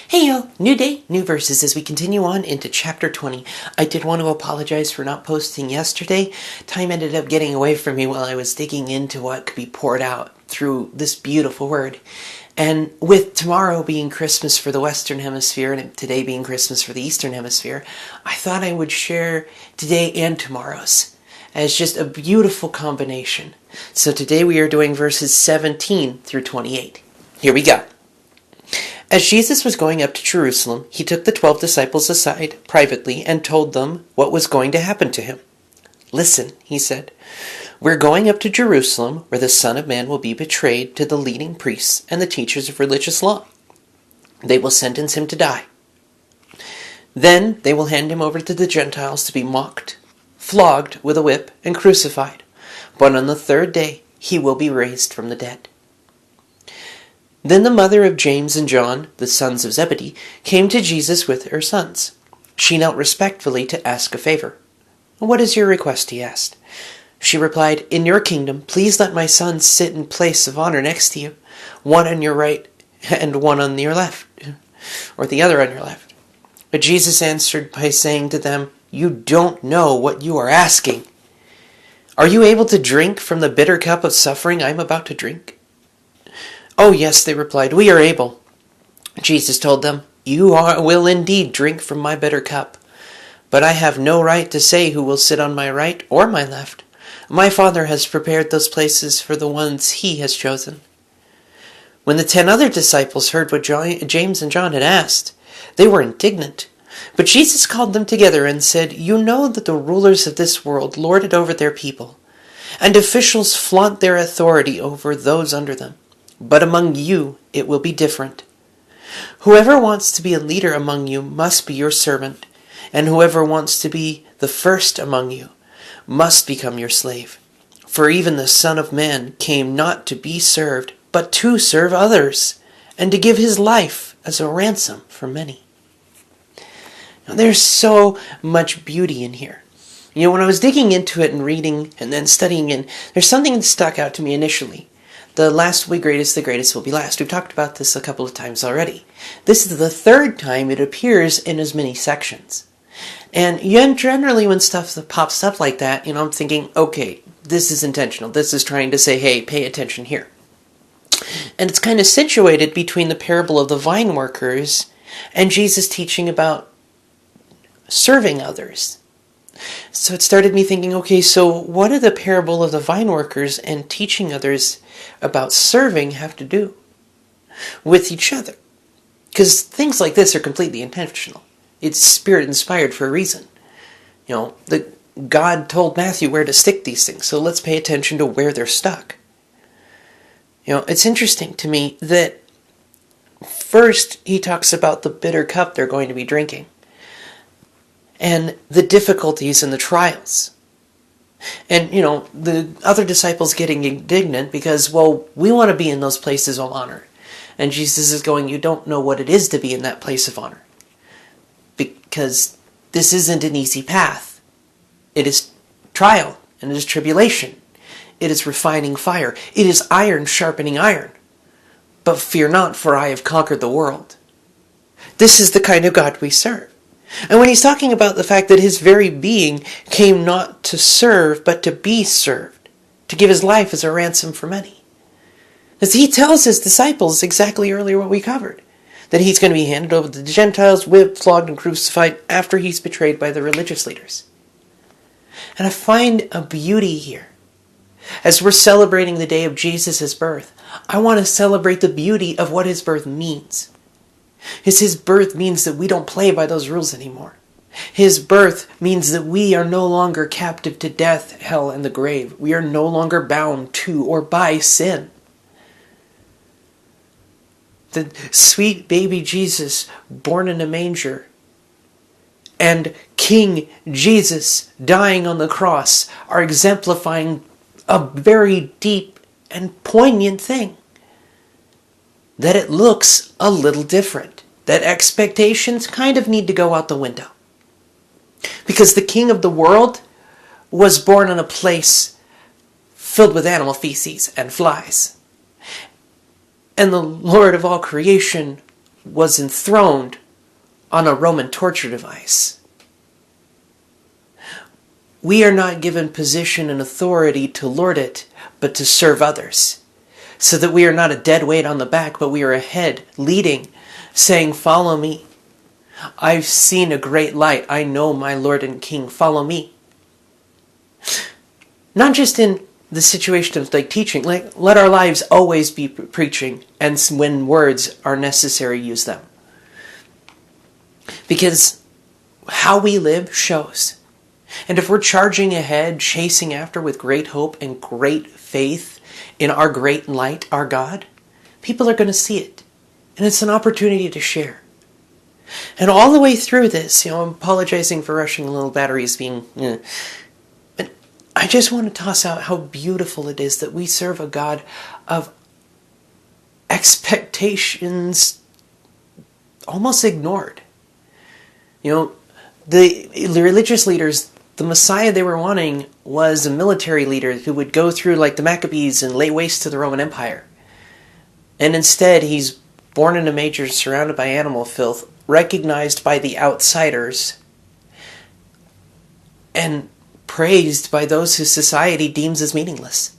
Hey yo, new day, new verses as we continue on into chapter 20. I did want to apologize for not posting yesterday. Time ended up getting away from me while I was digging into what could be poured out through this beautiful word. And with tomorrow being Christmas for the Western Hemisphere and today being Christmas for the Eastern Hemisphere, I thought I would share today and tomorrow's as just a beautiful combination. So today we are doing verses 17 through 28. Here we go. As Jesus was going up to Jerusalem, he took the 12 disciples aside privately and told them what was going to happen to him. "Listen," he said, "we're going up to Jerusalem where the Son of Man will be betrayed to the leading priests and the teachers of religious law. They will sentence him to die. Then they will hand him over to the Gentiles to be mocked, flogged with a whip, and crucified. But on the third day he will be raised from the dead." Then the mother of James and John, the sons of Zebedee, came to Jesus with her sons. She knelt respectfully to ask a favor. "What is your request?" he asked. She replied, "In your kingdom, please let my sons sit in place of honor next to you, one on your right and one on your left, or the other on your left." But Jesus answered by saying to them, "You don't know what you are asking. Are you able to drink from the bitter cup of suffering I am about to drink?" "Oh, yes," they replied, "we are able." Jesus told them, "You will indeed drink from my bitter cup, but I have no right to say who will sit on my right or my left. My Father has prepared those places for the ones he has chosen." When the 10 other disciples heard what James and John had asked, they were indignant. But Jesus called them together and said, "You know that the rulers of this world lord it over their people, and officials flaunt their authority over those under them. But among you it will be different. Whoever wants to be a leader among you must be your servant, and whoever wants to be the first among you must become your slave. For even the Son of Man came not to be served, but to serve others, and to give his life as a ransom for many." Now, there's so much beauty in here. When I was digging into it and reading and then studying in, there's something that stuck out to me initially. The last will be greatest, the greatest will be last. We've talked about this a couple of times already. This is the third time it appears in as many sections. And generally when stuff pops up like that, I'm thinking, okay, this is intentional. This is trying to say, hey, pay attention here. And it's kind of situated between the parable of the vine workers and Jesus teaching about serving others. So it started me thinking, okay, so what do the parable of the vine workers and teaching others about serving have to do with each other? Because things like this are completely intentional. It's Spirit-inspired for a reason. God told Matthew where to stick these things, so let's pay attention to where they're stuck. It's interesting to me that first he talks about the bitter cup they're going to be drinking, and the difficulties and the trials. And, the other disciples getting indignant because, we want to be in those places of honor. And Jesus is going, you don't know what it is to be in that place of honor. Because this isn't an easy path. It is trial, and it is tribulation. It is refining fire. It is iron sharpening iron. But fear not, for I have conquered the world. This is the kind of God we serve. And when he's talking about the fact that his very being came not to serve, but to be served, to give his life as a ransom for many. As he tells his disciples exactly earlier what we covered, that he's going to be handed over to the Gentiles, whipped, flogged, and crucified after he's betrayed by the religious leaders. And I find a beauty here. As we're celebrating the day of Jesus' birth, I want to celebrate the beauty of what his birth means. His birth means that we don't play by those rules anymore. His birth means that we are no longer captive to death, hell, and the grave. We are no longer bound to or by sin. The sweet baby Jesus born in a manger and King Jesus dying on the cross are exemplifying a very deep and poignant thing. That it looks a little different. That expectations kind of need to go out the window. Because the king of the world was born in a place filled with animal feces and flies. And the Lord of all creation was enthroned on a Roman torture device. We are not given position and authority to lord it, but to serve others. So that we are not a dead weight on the back, but we are a head, leading, saying, follow me. I've seen a great light. I know my Lord and King. Follow me. Not just in the situation of teaching. Let our lives always be preaching, and when words are necessary, use them. Because how we live shows. And if we're charging ahead, chasing after with great hope and great faith in our great light, our God, people are going to see it. And it's an opportunity to share. And all the way through this, I'm apologizing for rushing a little batteries being... But I just want to toss out how beautiful it is that we serve a God of expectations almost ignored. The religious leaders, the Messiah they were wanting was a military leader who would go through like the Maccabees and lay waste to the Roman Empire. And instead, he's born in a manger surrounded by animal filth, recognized by the outsiders, and praised by those who society deems as meaningless.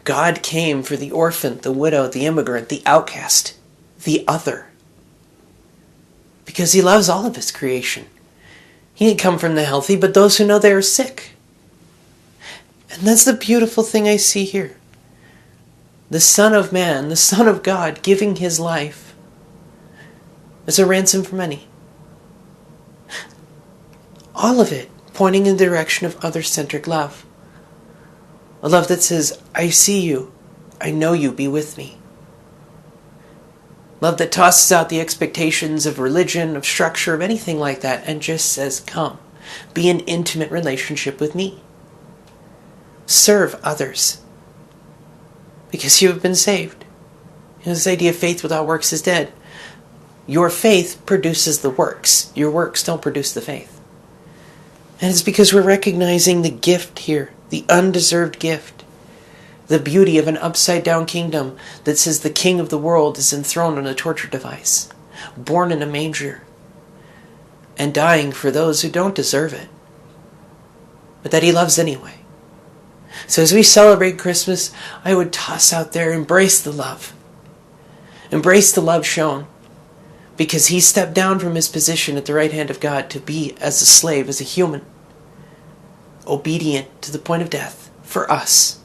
God came for the orphan, the widow, the immigrant, the outcast, the other. Because he loves all of his creation. He didn't come from the healthy, but those who know they are sick. And that's the beautiful thing I see here. The Son of Man, the Son of God, giving his life as a ransom for many. All of it pointing in the direction of other-centered love. A love that says, I see you, I know you, be with me. Love that tosses out the expectations of religion, of structure, of anything like that, and just says, come, be in intimate relationship with me. Serve others. Because you have been saved. This idea of faith without works is dead. Your faith produces the works. Your works don't produce the faith. And it's because we're recognizing the gift here, the undeserved gift. The beauty of an upside-down kingdom that says the king of the world is enthroned on a torture device, born in a manger, and dying for those who don't deserve it, but that he loves anyway. So as we celebrate Christmas, I would toss out there, embrace the love. Embrace the love shown, because he stepped down from his position at the right hand of God to be as a slave, as a human, obedient to the point of death for us.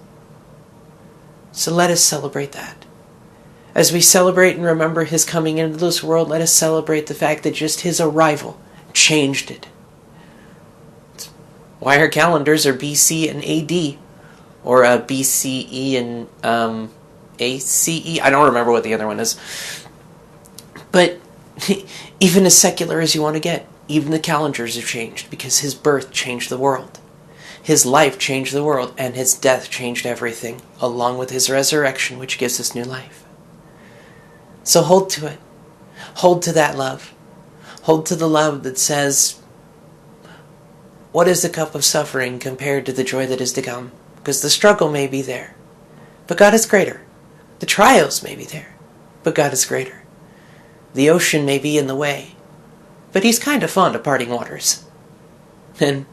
So let us celebrate that. As we celebrate and remember his coming into this world, let us celebrate the fact that just his arrival changed it. It's why our calendars are BC and AD, or BCE and ACE. I don't remember what the other one is. But even as secular as you want to get, even the calendars have changed because his birth changed the world. His life changed the world, and his death changed everything, along with his resurrection, which gives us new life. So hold to it. Hold to that love. Hold to the love that says, what is the cup of suffering compared to the joy that is to come? Because the struggle may be there, but God is greater. The trials may be there, but God is greater. The ocean may be in the way, but he's kind of fond of parting waters. And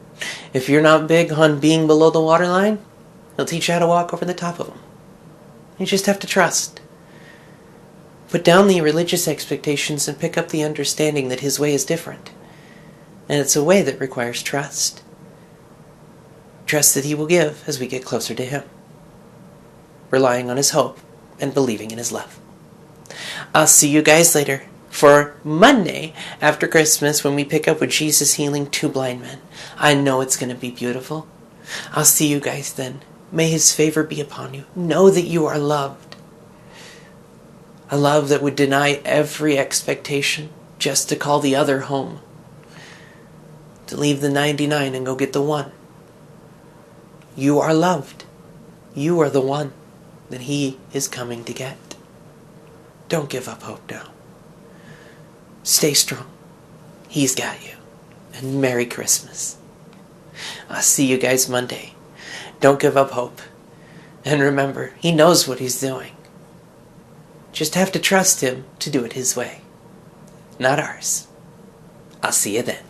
if you're not big on being below the waterline, he'll teach you how to walk over the top of them. You just have to trust. Put down the religious expectations and pick up the understanding that his way is different. And it's a way that requires trust. Trust that he will give as we get closer to him. Relying on his hope and believing in his love. I'll see you guys later for Monday after Christmas when we pick up with Jesus healing 2 blind men. I know it's going to be beautiful. I'll see you guys then. May his favor be upon you. Know that you are loved. A love that would deny every expectation just to call the other home. To leave the 99 and go get the one. You are loved. You are the one that he is coming to get. Don't give up hope now. Stay strong. He's got you. And Merry Christmas. I'll see you guys Monday. Don't give up hope. And remember, he knows what he's doing. Just have to trust Him to do it His way, not ours. I'll see you then.